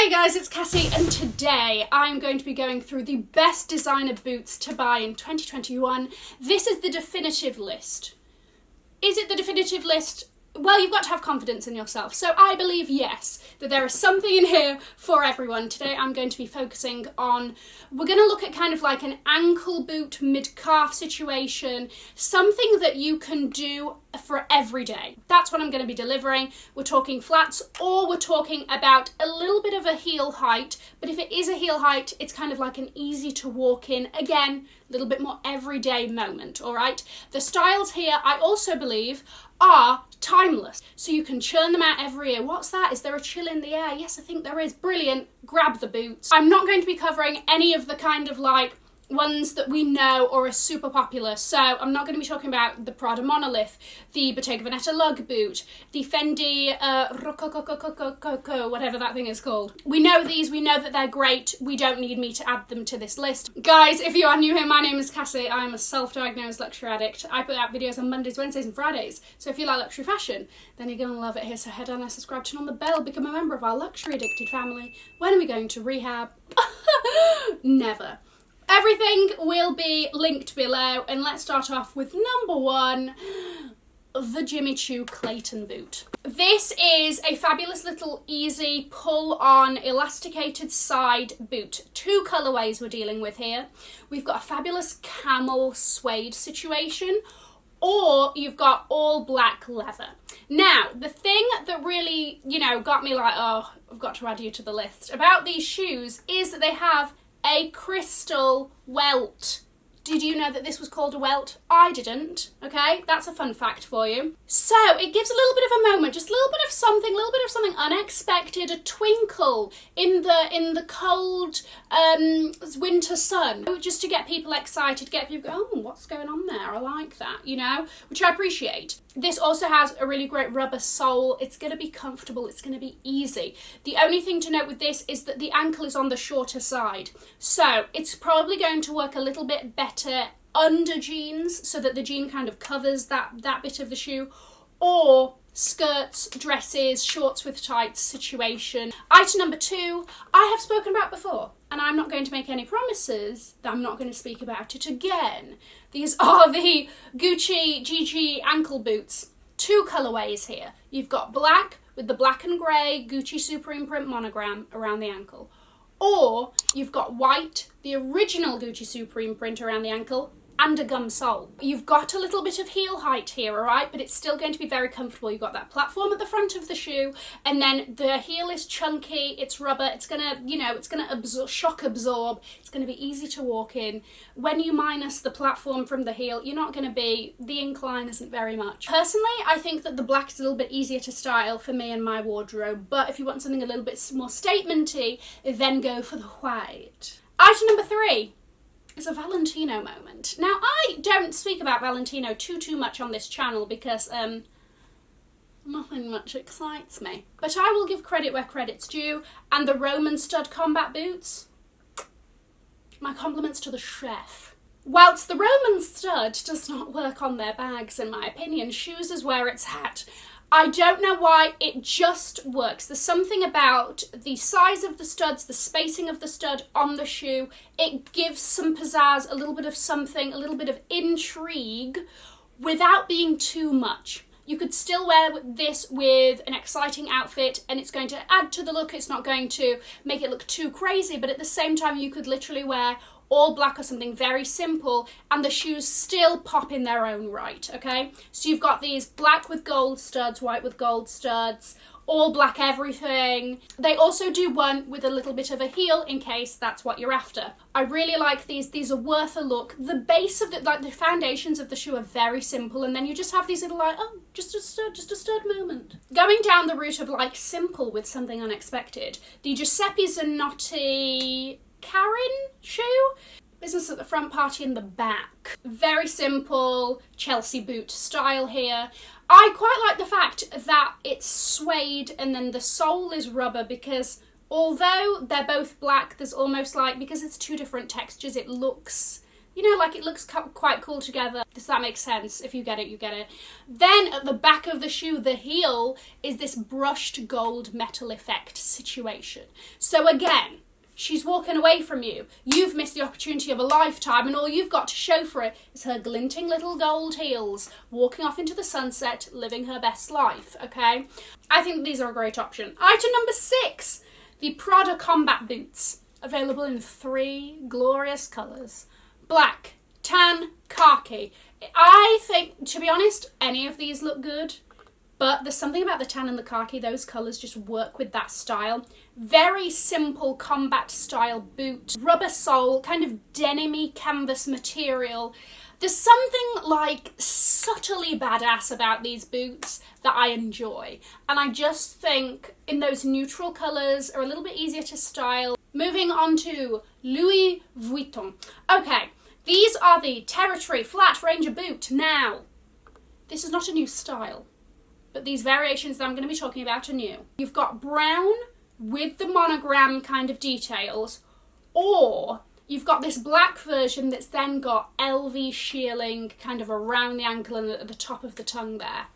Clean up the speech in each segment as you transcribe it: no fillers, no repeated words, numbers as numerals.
Hey guys, it's Cassie, and today I'm going to be going through the best designer boots to buy in 2021. This is the definitive list. Is it the definitive list? Well, you've got to have confidence in yourself. So I believe, yes, that there is something in here for everyone. Today I'm going to be focusing on, we're going to look at kind of like an ankle boot, mid-calf situation, something that you can do for every day. That's what I'm going to be delivering. We're talking flats, or we're talking about a little bit of a heel height, but if it is a heel height, it's kind of like an easy to walk in, again, a little bit more everyday moment, all right? The styles here, I also believe, are timeless, so you can churn them out every year. What's that? Is there a chill in the air? Yes, I think there is. Brilliant. Grab the boots. I'm not going to be covering any of the kind of like ones that we know or are super popular, so I'm not going to be talking about the Prada Monolith, the Bottega Veneta lug boot, the Fendi Rococo, whatever that thing is called. We know these, we know that they're great, we don't need me to add them to this list. Guys, if you are new here, my name is Cassie, I'm a self-diagnosed luxury addict. I put out videos on Mondays, Wednesdays and Fridays, so if you like luxury fashion, then you're going to love it here, so head on and subscribe, turn on the bell, become a member of our luxury addicted family. When are we going to rehab? Never. Everything will be linked below, and let's start off with number one, the Jimmy Choo Clayton boot. This is a fabulous little easy pull-on elasticated side boot. Two colourways we're dealing with here. We've got a fabulous camel suede situation, or you've got all black leather. Now, the thing that really, got me like, oh, I've got to add you to the list about these shoes is that they have a crystal welt. Did you know that this was called a welt? I didn't, okay? That's a fun fact for you. So it gives a little bit of a moment, just a little bit of something unexpected, a twinkle in the cold winter sun, just to get people excited, get people go, oh, what's going on there? I like that, which I appreciate. This also has a really great rubber sole. It's going to be comfortable. It's going to be easy. The only thing to note with this is that the ankle is on the shorter side. So it's probably going to work a little bit better under jeans so that the jean kind of covers that bit of the shoe, or skirts, dresses, shorts with tights situation. Item number two, I have spoken about before, and I'm not going to make any promises that I'm not going to speak about it again. These are the Gucci GG ankle boots. Two colourways here. You've got black with the black and grey Gucci Supreme print monogram around the ankle, or you've got white, the original Gucci Supreme print around the ankle, and a gum sole. You've got a little bit of heel height here, alright, but it's still going to be very comfortable. You've got that platform at the front of the shoe, and then the heel is chunky, it's rubber, it's gonna, it's gonna shock absorb, it's gonna be easy to walk in. When you minus the platform from the heel, you're not gonna be, the incline isn't very much. Personally, I think that the black is a little bit easier to style for me and my wardrobe, but if you want something a little bit more statement-y, then go for the white. Item number three is a Valentino moment. Now, I don't speak about Valentino too much on this channel because nothing much excites me. But I will give credit where credit's due, and the Roman Stud Combat boots, my compliments to the chef. Whilst the Roman Stud does not work on their bags, in my opinion, shoes is where it's at. I don't know why, it just works. There's something about the size of the studs, the spacing of the stud on the shoe. It gives some pizzazz, a little bit of something, a little bit of intrigue without being too much. You could still wear this with an exciting outfit and it's going to add to the look. It's not going to make it look too crazy, but at the same time you could literally wear all black or something very simple and the shoes still pop in their own right, okay? So you've got these black with gold studs, white with gold studs, all black everything. They also do one with a little bit of a heel in case that's what you're after. I really like these. These are worth a look. The base of the foundations of the shoe are very simple, and then you just have these little like, oh, just a stud moment. Going down the route of like simple with something unexpected, the Giuseppe Zanotti Karyn shoe. Business at the front, party in the back. Very simple Chelsea boot style here. I quite like the fact that it's suede and then the sole is rubber, because although they're both black, there's almost like, because it's two different textures, it looks You know, like it looks quite cool together. Does that make sense? If you get it, you get it. Then at the back of the shoe, the heel is this brushed gold metal effect situation. So again, she's walking away from you. You've missed the opportunity of a lifetime, and all you've got to show for it is her glinting little gold heels, walking off into the sunset, living her best life, okay? I think these are a great option. Item number 6, the Prada Combat boots. Available in 3 glorious colours. Black, tan, khaki. I think, to be honest, any of these look good. But there's something about the tan and the khaki, those colours just work with that style. Very simple combat style boot. Rubber sole, kind of denim-y canvas material. There's something like subtly badass about these boots that I enjoy. And I just think in those neutral colours are a little bit easier to style. Moving on to Louis Vuitton. Okay, these are the Territory Flat Ranger boot. Now, this is not a new style, but these variations that I'm going to be talking about are new. You've got brown with the monogram kind of details, or you've got this black version that's then got LV shearling kind of around the ankle and at the top of the tongue there.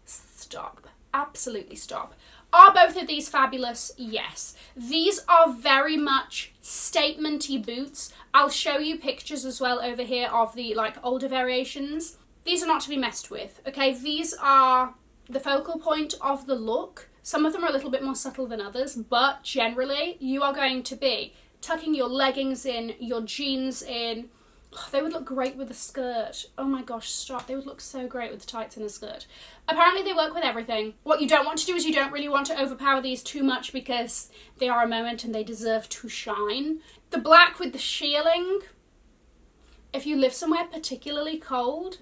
Stop. Absolutely stop. Are both of these fabulous? Yes. These are very much statement-y boots. I'll show you pictures as well over here of the like older variations. These are not to be messed with, okay? These are the focal point of the look. Some of them are a little bit more subtle than others, but generally you are going to be tucking your leggings in, your jeans in. Oh, they would look great with a skirt. Oh my gosh, stop. They would look so great with the tights and a skirt. Apparently they work with everything. What you don't want to do is you don't really want to overpower these too much because they are a moment and they deserve to shine. The black with the shearling, if you live somewhere particularly cold,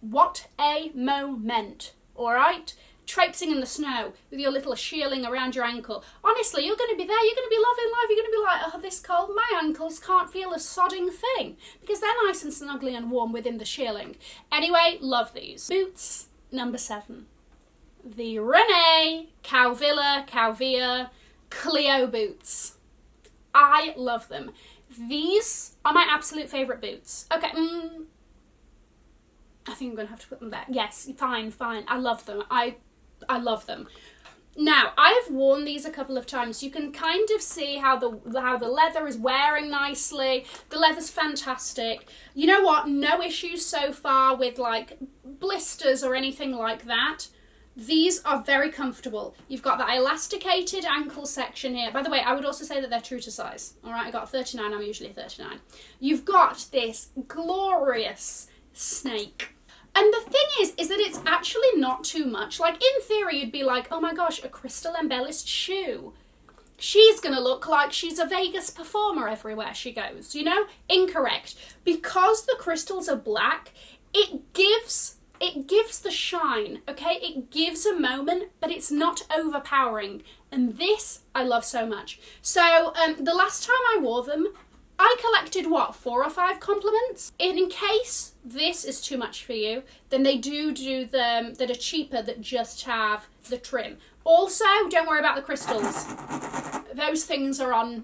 what a moment, all right? Traipsing in the snow with your little shearling around your ankle. Honestly, you're going to be there, you're going to be loving life, you're going to be like, oh, this cold, my ankles can't feel a sodding thing, because they're nice and snuggly and warm within the shearling. Anyway, love these. Boots, number 7. The Rene Caovilla Cleo boots. I love them. These are my absolute favourite boots. Okay, I think I'm going to have to put them back. Yes, fine. I love them. I love them. Now, I have worn these a couple of times. You can kind of see how the leather is wearing nicely. The leather's fantastic. You know what? No issues so far with like blisters or anything like that. These are very comfortable. You've got that elasticated ankle section here. By the way, I would also say that they're true to size. All right, I got 39. I'm usually 39. You've got this glorious snake. And the thing is that it's actually not too much. Like, in theory, you'd be like, oh my gosh, a crystal embellished shoe. She's gonna look like she's a Vegas performer everywhere she goes, you know? Incorrect. Because the crystals are black, it gives the shine, okay? It gives a moment, but it's not overpowering. And this, I love so much. So, the last time I wore them, I collected, 4 or 5 compliments? In case this is too much for you, then they do them that are cheaper that just have the trim. Also, don't worry about the crystals. Those things are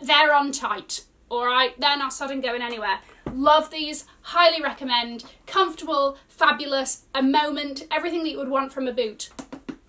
they're on tight, all right? They're not sudden going anywhere. Love these, highly recommend. Comfortable, fabulous, a moment, everything that you would want from a boot.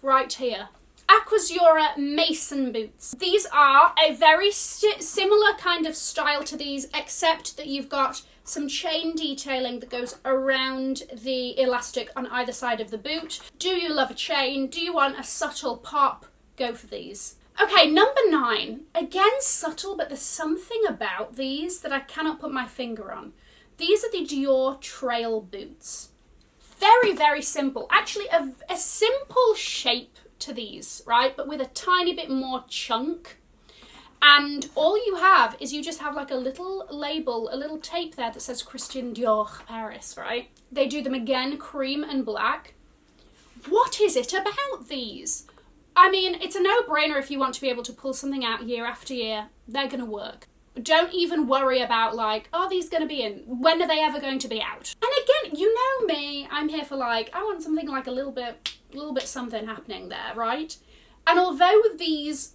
Right here. Aquazura Mason boots. These are a very similar kind of style to these, except that you've got some chain detailing that goes around the elastic on either side of the boot. Do you love a chain? Do you want a subtle pop? Go for these. Okay, number 9. Again, subtle, but there's something about these that I cannot put my finger on. These are the Dior trail boots. Very, very simple. Actually, a simple shape to these, right? But with a tiny bit more chunk. And all you have is you just have like a little label, a little tape there that says Christian Dior Paris, right? They do them again, cream and black. What is it about these? I mean, it's a no-brainer if you want to be able to pull something out year after year. They're going to work. Don't even worry about like, are these going to be in? When are they ever going to be out? And again, you know me, I'm here for like, I want something like a little bit something happening there, right? And although these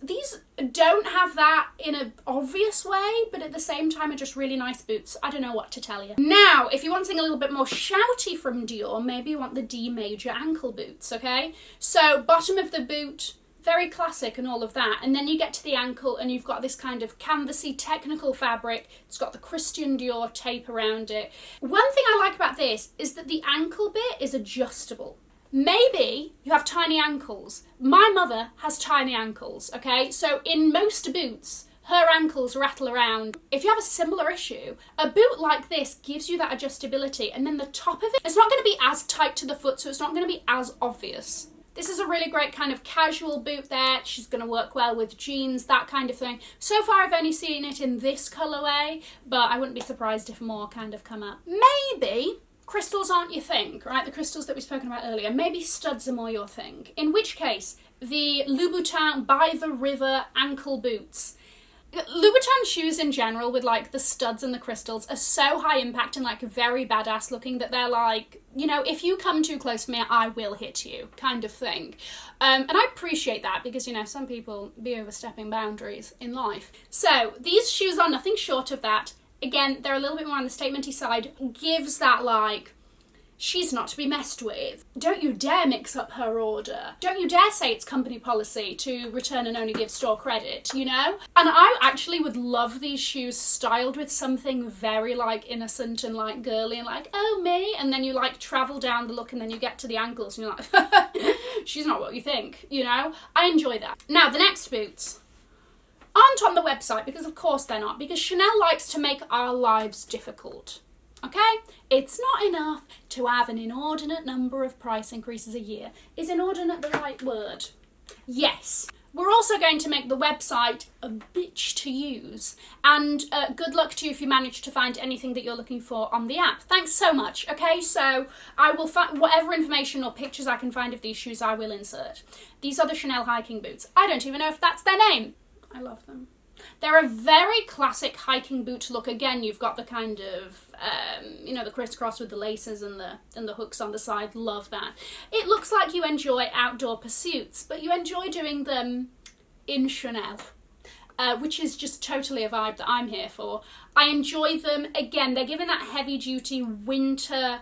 don't have that in an obvious way, but at the same time are just really nice boots. I don't know what to tell you. Now, if you want something a little bit more shouty from Dior, maybe you want the D major ankle boots, okay? So bottom of the boot, very classic and all of that. And then you get to the ankle and you've got this kind of canvasy technical fabric. It's got the Christian Dior tape around it. One thing I like about this is that the ankle bit is adjustable. Maybe you have tiny ankles. My mother has tiny ankles, okay? So in most boots, her ankles rattle around. If you have a similar issue, a boot like this gives you that adjustability, and then the top of it, it's not going to be as tight to the foot, so it's not going to be as obvious. This is a really great kind of casual boot there. She's going to work well with jeans, that kind of thing. So far, I've only seen it in this colourway, but I wouldn't be surprised if more kind of come up. Maybe crystals aren't your thing, right? The crystals that we've spoken about earlier. Maybe studs are more your thing. In which case, the Louboutin by the River ankle boots. Louboutin shoes in general with like the studs and the crystals are so high impact and like very badass looking that they're like, you know, if you come too close to me, I will hit you kind of thing. And I appreciate that because, you know, some people be overstepping boundaries in life. So these shoes are nothing short of that. Again, they're a little bit more on the statementy side, gives that like, she's not to be messed with. Don't you dare mix up her order. Don't you dare say it's company policy to return and only give store credit, you know? And I actually would love these shoes styled with something very like innocent and like girly and like, oh me, and then you like travel down the look and then you get to the ankles and you're like, she's not what you think, you know? I enjoy that. Now, the next boots aren't on the website because of course they're not, because Chanel likes to make our lives difficult. Okay? It's not enough to have an inordinate number of price increases a year. Is inordinate the right word? Yes. We're also going to make the website a bitch to use. And good luck to you if you manage to find anything that you're looking for on the app. Thanks so much. Okay, so I will find whatever information or pictures I can find of these shoes, I will insert. These are the Chanel hiking boots. I don't even know if that's their name. I love them. They're a very classic hiking boot look. Again, you've got the kind of, you know, the crisscross with the laces and the hooks on the side. Love that. It looks like you enjoy outdoor pursuits, but you enjoy doing them in Chanel, which is just totally a vibe that I'm here for. I enjoy them. Again, they're giving that heavy-duty winter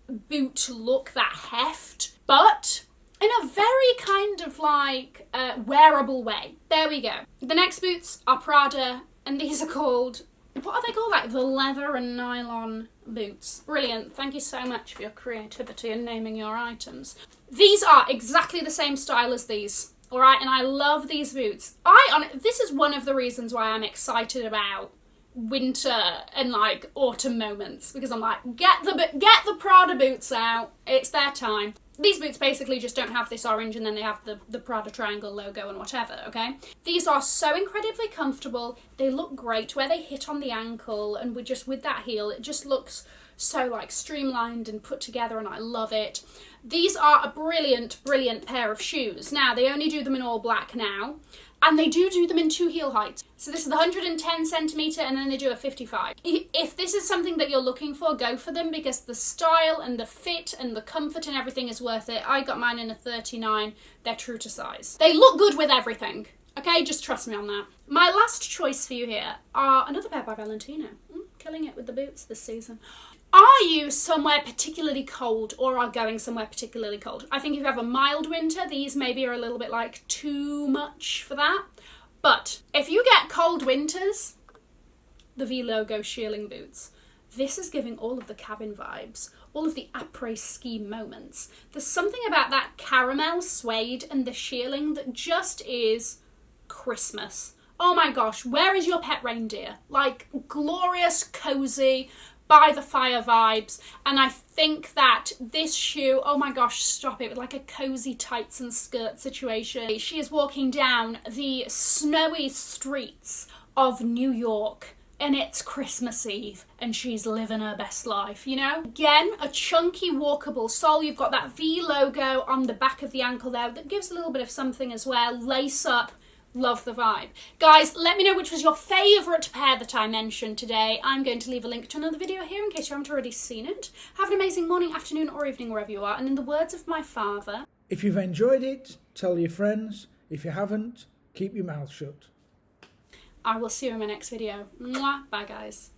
boot look, that heft, but in a very kind of like wearable way. There we go. The next boots are Prada, and these are called, what are they called? Like the leather and nylon boots. Brilliant. Thank you so much for your creativity in naming your items. These are exactly the same style as these, all right? And I love these boots. This is one of the reasons why I'm excited about winter and like autumn moments, because I'm like, get the Prada boots out. It's their time. These boots basically just don't have this orange and then they have the Prada triangle logo and whatever, okay? These are so incredibly comfortable. They look great where they hit on the ankle, and with that heel, it just looks so like streamlined and put together, and I love it. These are a brilliant, brilliant pair of shoes. Now, they only do them in all black now, and they do them in 2 heel heights. So this is the 110 centimetre, and then they do a 55. If this is something that you're looking for, go for them, because the style and the fit and the comfort and everything is worth it. I got mine in a 39. They're true to size. They look good with everything. Okay, just trust me on that. My last choice for you here are another pair by Valentino. Killing it with the boots this season. Are you somewhere particularly cold, or are going somewhere particularly cold? I think if you have a mild winter, these maybe are a little bit like too much for that. But if you get cold winters, the V logo shearling boots. This is giving all of the cabin vibes, all of the après-ski moments. There's something about that caramel suede and the shearling that just is Christmas. Oh my gosh, where is your pet reindeer? Like glorious, cozy, by the fire vibes. And I think that this shoe, oh my gosh, stop it, with like a cozy tights and skirt situation. She is walking down the snowy streets of New York, and it's Christmas Eve, and she's living her best life, you know? Again, a chunky walkable sole. You've got that V logo on the back of the ankle there that gives a little bit of something as well. Lace up. Love the vibe. Guys, let me know which was your favourite pair that I mentioned today. I'm going to leave a link to another video here in case you haven't already seen it. Have an amazing morning, afternoon or evening wherever you are. And in the words of my father, if you've enjoyed it, tell your friends. If you haven't, keep your mouth shut. I will see you in my next video. Mwah. Bye, guys.